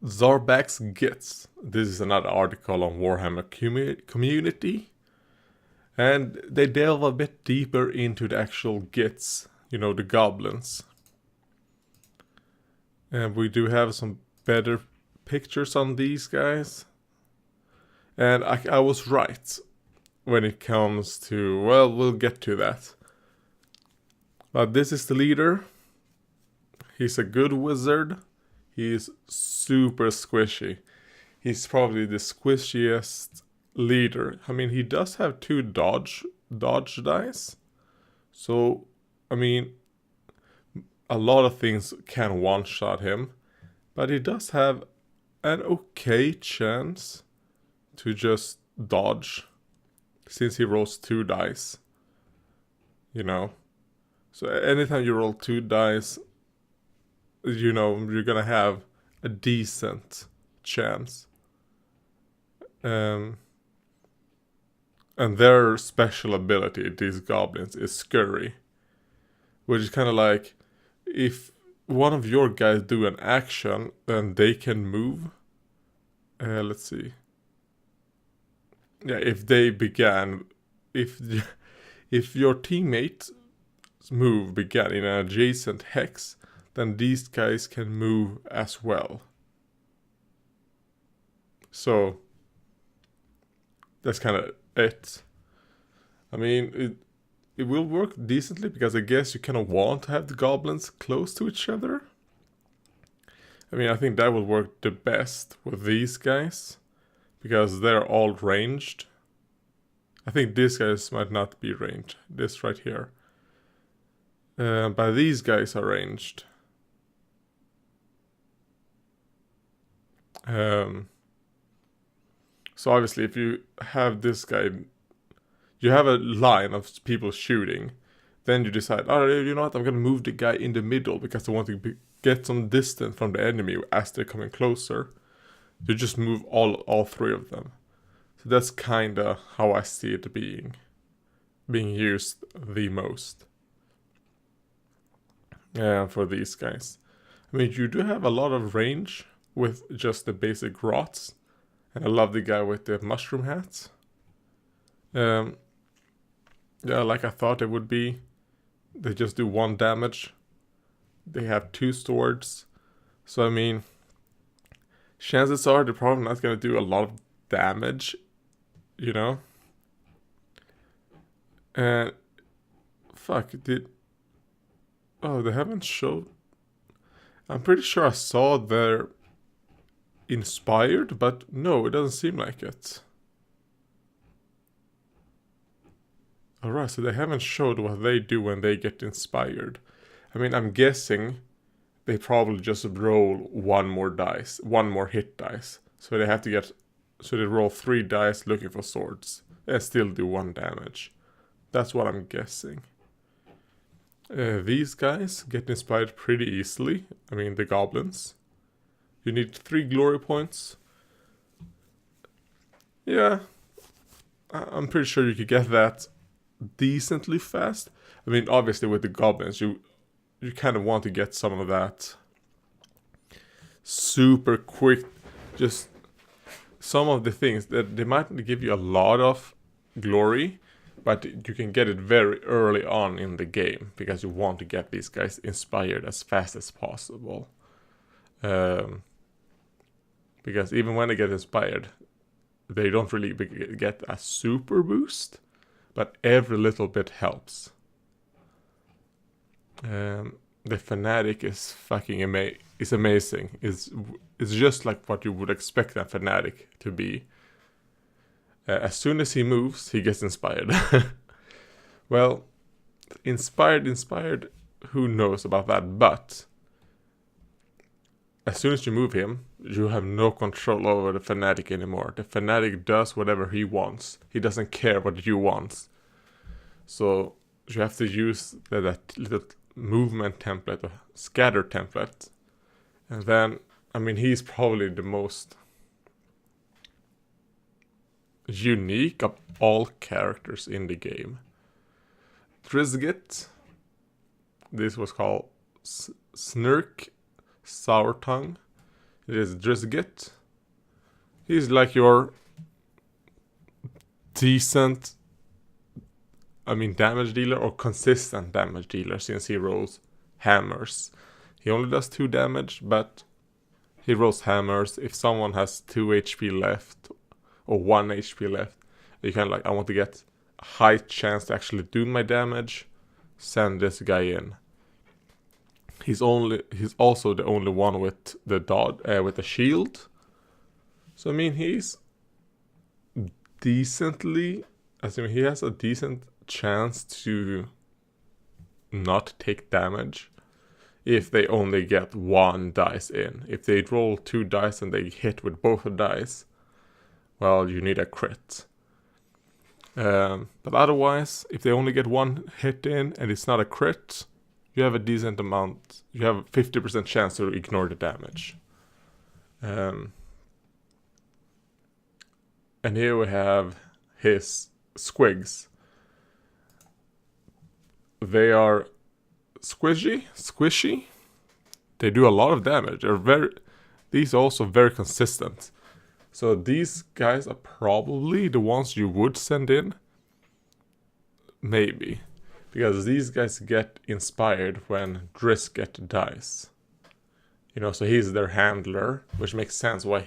Zarbag's Gitz. This is another article on Warhammer community. And they delve a bit deeper into the actual Gitz, you know, the goblins. And we do have some better pictures on these guys. And I was right when it comes to, well, we'll get to that. But this is the leader. He's a good wizard. He's super squishy. He's probably the squishiest leader. I mean, he does have 2 dodge dice. So, I mean, a lot of things can one-shot him. But he does have an okay chance to just dodge. Since he rolls 2 dice. You know. So anytime you roll 2 dice, you know, you're gonna have a decent chance. And their special ability, these goblins, is scurry. Which is kind of like, if one of your guys do an action, then they can move. Let's see. Yeah, if they began, if your teammate's move began in an adjacent hex, then these guys can move as well. So that's kind of it. I mean, it will work decently because I guess you kind of want to have the goblins close to each other. I mean, I think that will work the best with these guys because they're all ranged. I think these guys might not be ranged. This right here. But these guys are ranged. So obviously if you have this guy, you have a line of people shooting, then you decide, oh, you know what, I'm gonna move the guy in the middle because I want to get some distance from the enemy as they're coming closer. You just move all 3 of them. So that's kinda how I see it being used the most. For these guys. I mean, you do have a lot of range with just the basic rots. And I love the guy with the mushroom hats. Yeah, like I thought it would be. They just do 1 damage. They have 2 swords. So I mean, chances are they're probably not going to do a lot of damage. You know? And fuck, oh, they haven't showed. I'm pretty sure I saw their inspired, but no, it doesn't seem like it. Alright, so they haven't showed what they do when they get inspired. I mean, I'm guessing they probably just roll 1 more hit dice. So they have to get, so they roll 3 dice looking for swords and still do 1 damage. That's what I'm guessing. These guys get inspired pretty easily. I mean, the goblins. You need 3 glory points. Yeah, I'm pretty sure you could get that decently fast. I mean, obviously with the goblins, you kind of want to get some of that super quick. Just some of the things that they might give you a lot of glory, but you can get it very early on in the game because you want to get these guys inspired as fast as possible. Because even when they get inspired, they don't really get a super boost, but every little bit helps. The fanatic is fucking amazing. It's just like what you would expect a fanatic to be. As soon as he moves, he gets inspired. Well, inspired, who knows about that, but as soon as you move him, you have no control over the fanatic anymore. The fanatic does whatever he wants. He doesn't care what you want. So you have to use that little movement template, or scatter template. And then, I mean, he's probably the most unique of all characters in the game. Trizgit. This was called Snirk Sour Tongue. It is just Gitz. He's like your decent, damage dealer or consistent damage dealer, since he rolls hammers. He only does 2 damage, but he rolls hammers. If someone has 2 HP left or 1 HP left, you can I want to get a high chance to actually do my damage, send this guy in. He's also the only one with the shield. So he's decently, he has a decent chance to not take damage if they only get 1 dice in. If they roll 2 dice and they hit with both the dice, well, you need a crit. But otherwise, if they only get 1 hit in and it's not a crit, you have a decent amount. You have a 50% chance to ignore the damage. And here we have his squigs. They are squishy. They do a lot of damage. These are also very consistent. So these guys are probably the ones you would send in. Maybe. Because these guys get inspired when Driss get dice. So he's their handler, which makes sense why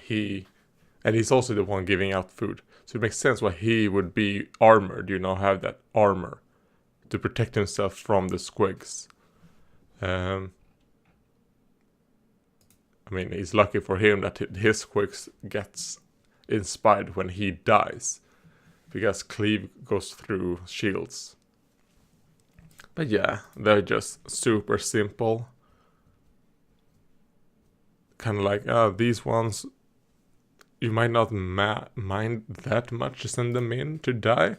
and he's also the one giving out food. So it makes sense why he would be armored, have that armor to protect himself from the squigs. It's lucky for him that his squigs gets inspired when he dies, because cleave goes through shields. But yeah, they're just super simple. Kind of these ones, you might not mind that much to send them in to die.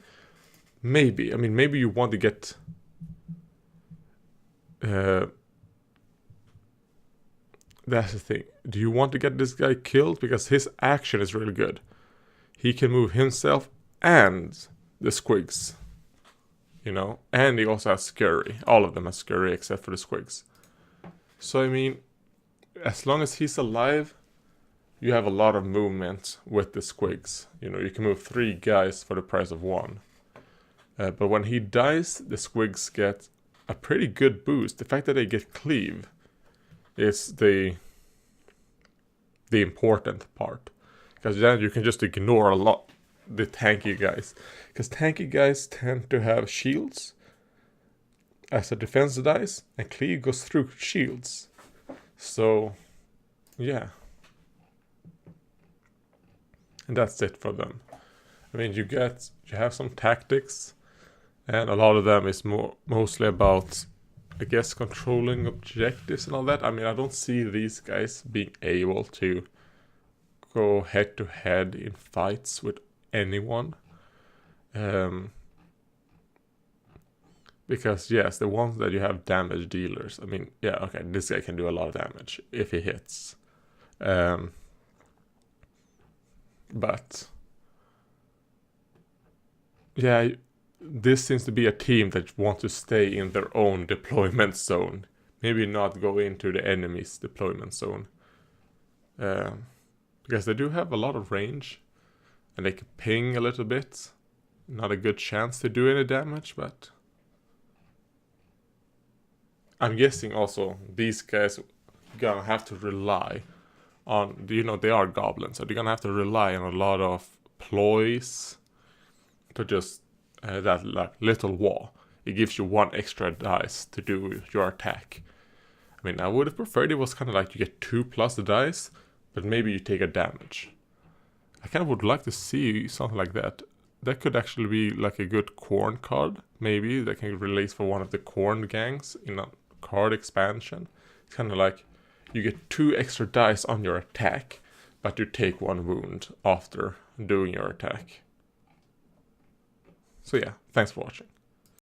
Maybe. Maybe you want to get... that's the thing. Do you want to get this guy killed? Because his action is really good. He can move himself and the squigs. And he also has scurry. All of them have scurry except for the squigs. So as long as he's alive, you have a lot of movement with the squigs. You can move 3 guys for the price of 1. But when he dies, the squigs get a pretty good boost. The fact that they get cleave is the important part. Because then you can just ignore a lot the tanky guys. Because tanky guys tend to have shields as a defense dice, and cleave goes through shields. So, yeah. And that's it for them. You have some tactics, and a lot of them is mostly about, I guess, controlling objectives and all that. I don't see these guys being able to go head to head in fights with anyone. Because yes, the ones that you have damage dealers, yeah, okay, this guy can do a lot of damage if he hits. But yeah, this seems to be a team that wants to stay in their own deployment zone. Maybe not go into the enemy's deployment zone. Because they do have a lot of range. And they can ping a little bit. Not a good chance to do any damage, but... I'm guessing also these guys gonna have to rely on... they are goblins, so they're gonna have to rely on a lot of ploys to just... that little wall. It gives you 1 extra dice to do your attack. I would have preferred it was kind of you get 2+ dice, but maybe you take a damage. I kind of would like to see something like that. That could actually be a good corn card. Maybe that can release for one of the corn gangs in a card expansion. It's kind of you get 2 extra dice on your attack, but you take 1 wound after doing your attack. So yeah, thanks for watching.